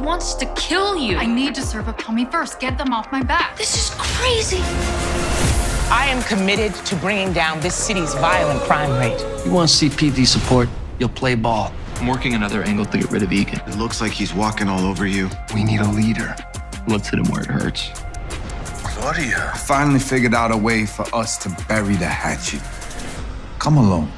wants to kill you. I need to serve up Tommy first. Get them off my back. This is crazy. I am committed to bringing down this city's violent crime rate. You want CPD support, you'll play ball. I'm working another angle to get rid of Egan. It looks like he's walking all over you. We need a leader. Let's hit him where it hurts. Claudia. I finally figured out a way for us to bury the hatchet. Come along.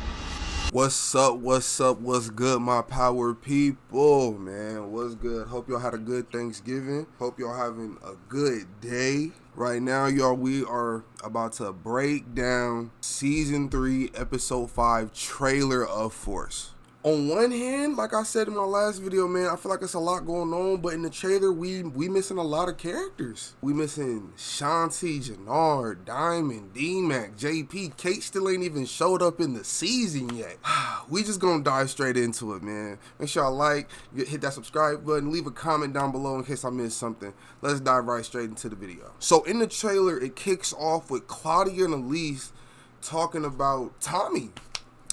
What's up, what's good, my power people, man? What's good? Hope y'all had a good Thanksgiving. Hope y'all having a good day. Right now, y'all, we are about to break down Season 3, Episode 5, Trailer of Force. On one hand, like I said in my last video, man, I feel like it's a lot going on, but in the trailer, we missing a lot of characters. We missing Shanti, Jannard, Diamond, D-Mac, JP. Kate still ain't even showed up in the season yet. We just gonna dive straight into it, man. Make sure y'all like, hit that subscribe button, leave a comment down below in case I missed something. Let's dive right straight into the video. So in the trailer, it kicks off with Claudia and Elise talking about Tommy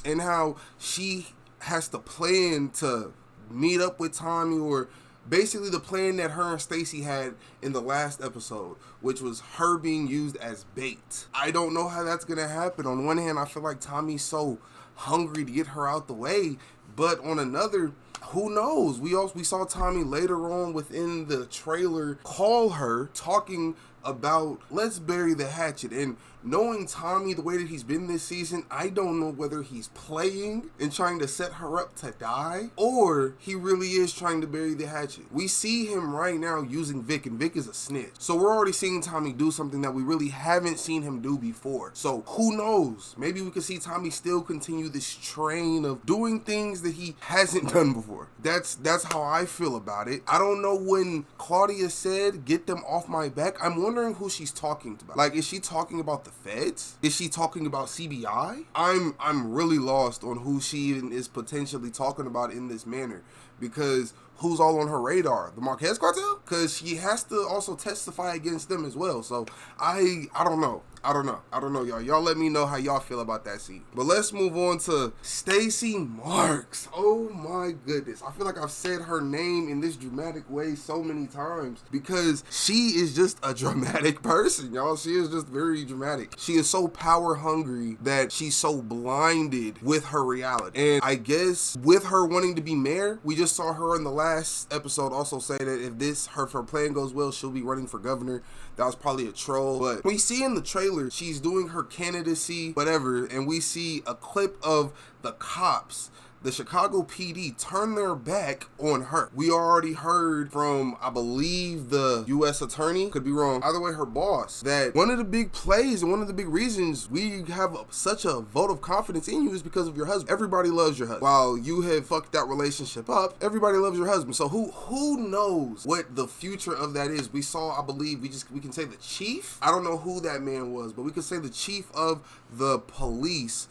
and how she has to plan to meet up with Tommy, or basically the plan that her and Stacy had in the last episode, which was her being used as bait. I don't know how that's gonna happen. On one hand, I feel like Tommy's so hungry to get her out the way, but on another, who knows? We saw Tommy later on within the trailer call her, talking about let's bury the hatchet. And knowing Tommy the way that he's been this season, I don't know whether he's playing and trying to set her up to die, or he really is trying to bury the hatchet. We see him right now using Vic, and Vic is a snitch. So we're already seeing Tommy do something that we really haven't seen him do before. So who knows? Maybe we could see Tommy still continue this train of doing things that he hasn't done before. That's how I feel about it. I don't know when Claudia said, "Get them off my back." I'm wondering who she's talking about. Like, is she talking about the feds? Is she talking about CBI? I'm really lost on who she even is potentially talking about in this manner, because who's all on her radar? The Marquez cartel? Because she has to also testify against them as well. So I don't know. I don't know, y'all. Y'all let me know how y'all feel about that scene. But let's move on to Stacy Marks. Oh my goodness. I feel like I've said her name in this dramatic way so many times because she is just a dramatic person, y'all. She is just very dramatic. She is so power hungry that she's so blinded with her reality. And I guess with her wanting to be mayor, we just saw her in the last episode also say that if her plan goes well, she'll be running for governor. That was probably a troll, but we see in the trailer she's doing her candidacy, whatever, and we see a clip of the cops, the Chicago PD, turn their back on her. We already heard from, I believe, the U.S. attorney, could be wrong, either way, her boss, that one of the big plays and one of the big reasons we have such a vote of confidence in you is because of your husband. Everybody loves your husband. While you have fucked that relationship up, everybody loves your husband. So who knows what the future of that is? We saw, I believe, we can say the chief. I don't know who that man was, but we could say the chief of the police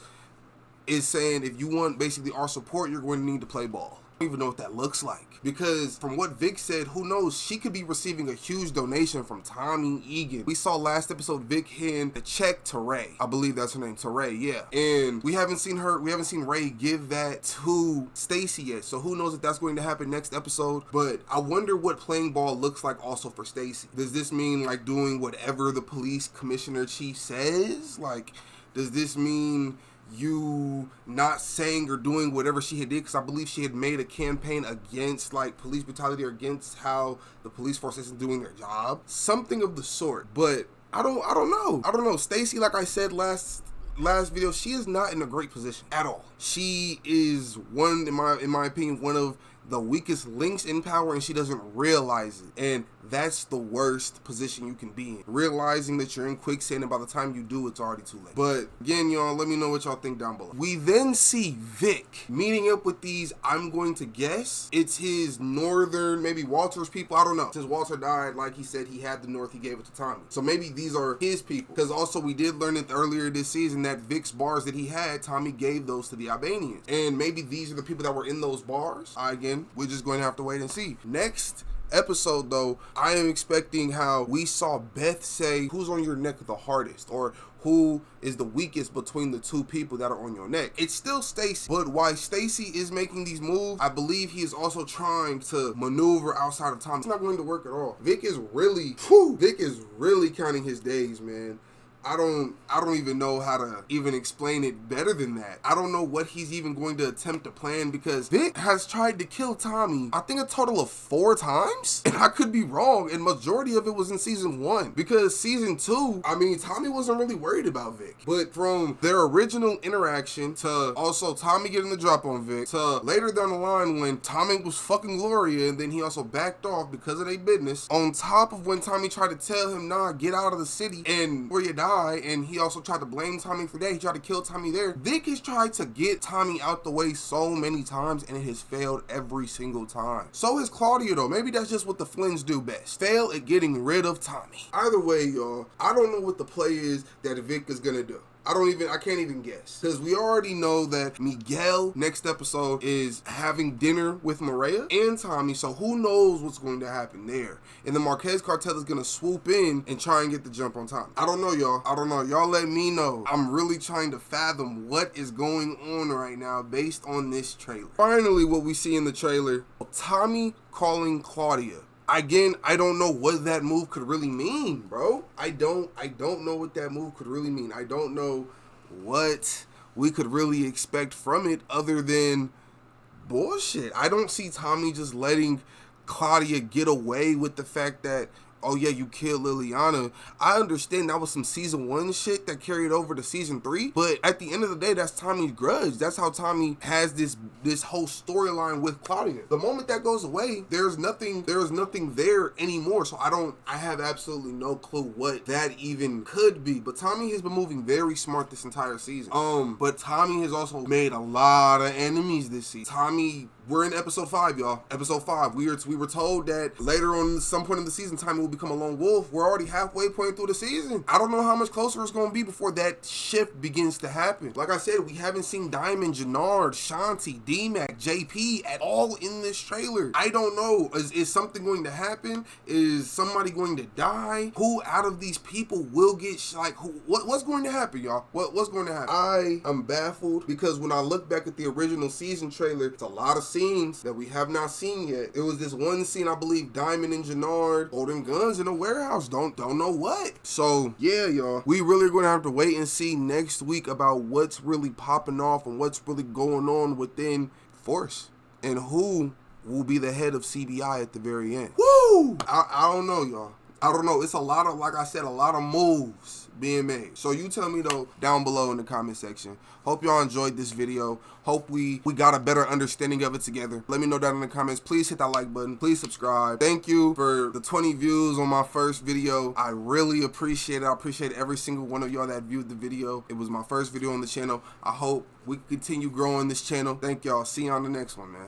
is saying, if you want basically our support, you're going to need to play ball. I don't even know what that looks like, because from what Vic said, who knows, she could be receiving a huge donation from Tommy Egan. We saw last episode Vic hand a check to Ray. I believe that's her name, to Ray, yeah. And we haven't seen Ray give that to Stacy yet. So who knows if that's going to happen next episode. But I wonder what playing ball looks like also for Stacy. Does this mean like doing whatever the police commissioner chief says? Like, does this mean you not saying or doing whatever she had did? Because I believe she had made a campaign against like police brutality, or against how the police force isn't doing their job, something of the sort. But I don't know. Stacy, like I said last video, she is not in a great position at all. She is one, in my opinion, one of the weakest links in power, and she doesn't realize it. And that's the worst position you can be in, realizing that you're in quicksand, and by the time you do, it's already too late. But again, y'all, let me know what y'all think down below. We then see Vic meeting up with these, I'm going to guess it's his northern, maybe Walter's people, I don't know. Since Walter died, like he said, he had the north, he gave it to Tommy. So maybe these are his people, because also we did learn it earlier this season that Vic's bars that he had, Tommy gave those to the Albanians. And maybe these are the people that were in those bars. Again, we're just going to have to wait and see. Next episode though, I am expecting how we saw Beth say, who's on your neck the hardest, or who is the weakest between the two people that are on your neck. It's still Stacy, but while Stacy is making these moves, I believe he is also trying to maneuver outside of time. It's not going to work at all. Vic is really counting his days, man. I don't even know how to even explain it better than that. I don't know what he's even going to attempt to plan, because Vic has tried to kill Tommy, I think a total of 4 times, and I could be wrong, and majority of it was in season 1, because season 2, I mean, Tommy wasn't really worried about Vic, but from their original interaction to also Tommy getting the drop on Vic to later down the line when Tommy was fucking Gloria and then he also backed off because of their business, on top of when Tommy tried to tell him, nah, get out of the city and where you die, and he also tried to blame Tommy for that. He tried to kill Tommy there. Vic has tried to get Tommy out the way so many times, and it has failed every single time. So has Claudia though. Maybe that's just what the Flynns do best. Fail at getting rid of Tommy. Either way, y'all, I don't know what the play is that Vic is gonna do. I can't even guess. Because we already know that Miguel, next episode, is having dinner with Maria and Tommy, so who knows what's going to happen there. And the Marquez cartel is going to swoop in and try and get the jump on Tommy. I don't know, y'all. I don't know. Y'all let me know. I'm really trying to fathom what is going on right now based on this trailer. Finally, what we see in the trailer, Tommy calling Claudia. Again, I don't know what that move could really mean, bro. I don't know what that move could really mean. I don't know what we could really expect from it other than bullshit. I don't see Tommy just letting Claudia get away with the fact that, oh yeah, you killed Liliana. I understand that was some season 1 shit that carried over to season 3, but at the end of the day, that's Tommy's grudge. That's how Tommy has this whole storyline with Claudia. The moment that goes away, there's nothing there anymore. So I have absolutely no clue what that even could be. But Tommy has been moving very smart this entire season. But Tommy has also made a lot of enemies this season. We're in episode 5, y'all. Episode 5. We were told that later on, at some point in the season, Tommy will become a lone wolf. We're already halfway point through the season. I don't know how much closer it's going to be before that shift begins to happen. Like I said, we haven't seen Diamond, Jannard, Shanti, D-Mac, JP at all in this trailer. I don't know. Is something going to happen? Is somebody going to die? Who out of these people will get what's going to happen, y'all? What's going to happen? I am baffled, because when I look back at the original season trailer, it's a lot of scenes that we have not seen yet. It was this one scene, I believe, Diamond and Jannard holding guns in a warehouse. Don't know what. So yeah, y'all, we really are going to have to wait and see next week about what's really popping off and what's really going on within Force and who will be the head of CBI at the very end. Woo! I don't know, y'all. I don't know. It's a lot of, like I said, a lot of moves being made. So you tell me though down below in the comment section. Hope y'all enjoyed this video. Hope we got a better understanding of it together. Let me know down in the comments. Please hit that like button. Please subscribe. Thank you for the 20 views on my first video. I really appreciate it. I appreciate every single one of y'all that viewed the video. It was my first video on the channel. I hope we can continue growing this channel. Thank y'all. See you on the next one, man.